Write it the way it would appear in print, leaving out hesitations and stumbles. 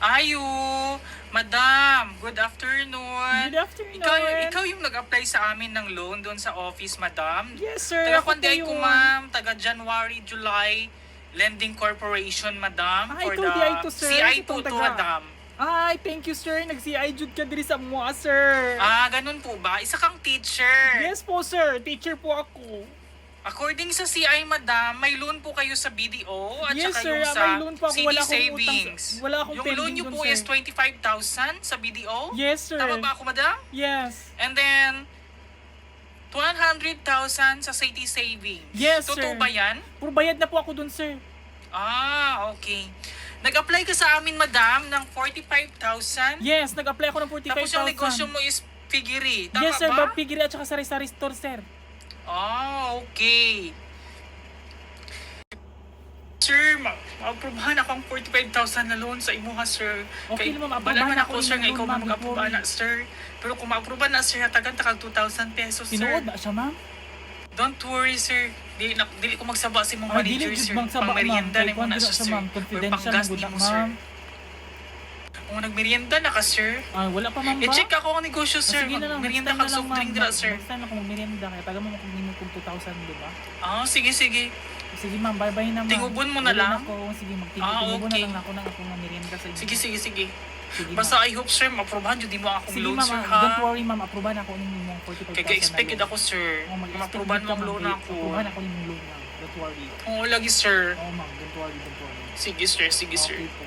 Ayo, madam, good afternoon. Good afternoon. Ikaw yung nag-apply sa amin ng loan doon sa office, madam? Yes, sir. Taga Ako po Kwandiay ko, yun. ma'am. Taga January, July Lending Corporation, madam. Ay, for ikaw the di ay to, sir. CI2 Itong to, taga- madam. Ay, thank you, sir. Nag-CI Jud ka diri sa mga, sir. Ganun po ba? Isa kang teacher. Yes po, sir. Teacher po ako. According sa CI, madam, may loan po kayo sa BDO at Yes, saka sir. yung sa May loan po ako. CD Wala akong utang Savings. wala akong Yung pending loan nyo dun, po sir. is 25,000 sa BDO? Yes, sir. Tama ba ako, madam? Yes. And then, 100,000 sa City Savings. Yes, Totoo sir. ba yan? Puro bayad na po ako dun, sir. Okay. Nag-apply ka sa amin, madam, ng 45,000. Yes, nag-apply ako ng 45,000. Tapos yung negosyo mo is piggery. Tama Yes, sir. ba? Pigiri at saka sari-sari store, sir. Okay. Sir, ma-aprobahan ako ang 45,000 na loan sa imo ha, sir. Okay naman, ma-aprobahan Balaman ako ako, sir, yung nga ikaw loan, ma'am, mag-aprobahan na, sir. Pero kung ma-aprobahan na, sir, hatagan takag 2,000 pesos, sir. Tinuod na siya, ma'am. Don't worry, sir. Dili ko magsaba sa imong Ay, manager, dili sir. jud bang saba, ma'am. Pang-merienda Kay na mo kwan na dira siya, siya, sir. ma'am. Or Confidential panggas na gud ni na, mo, sir. ma'am. Kung nagmerienda na ka, sir. Ay, wala pa, ma'am ba? I-check ako ang negosyo, sir. Sige na lang, Merienda next time ka na lang, soft ma'am. drink dira, sir. Next time ako mag-merienda, kaya taga mo makapag-minimum kong 2,000, di ba? Sige. Sige, ma'am, bye-bye na, ma'am. Tingubon mo na Wala lang? Ako. Sige, tingubon okay. na lang ako ng akong merienda sa inyo. Sige. Sige, Basta ma'am. I hope, sir, ma-aprobahan yun. Di mo akong Sige, loan, ma'am. sir, Don't ha? worry, ma'am. Aprobahan ako ng inyong 45,000 Kaya expected na ako, sir. loan. Oh, mag-expect Ma-aprobahan ka, mo ang ma'am. loan Kaya ako. Aprobahan ako ng loan, ma'am. Don't worry. Oo, lagi, sir. Oh, ma'am. Don't worry. Sige, sir. Okay po.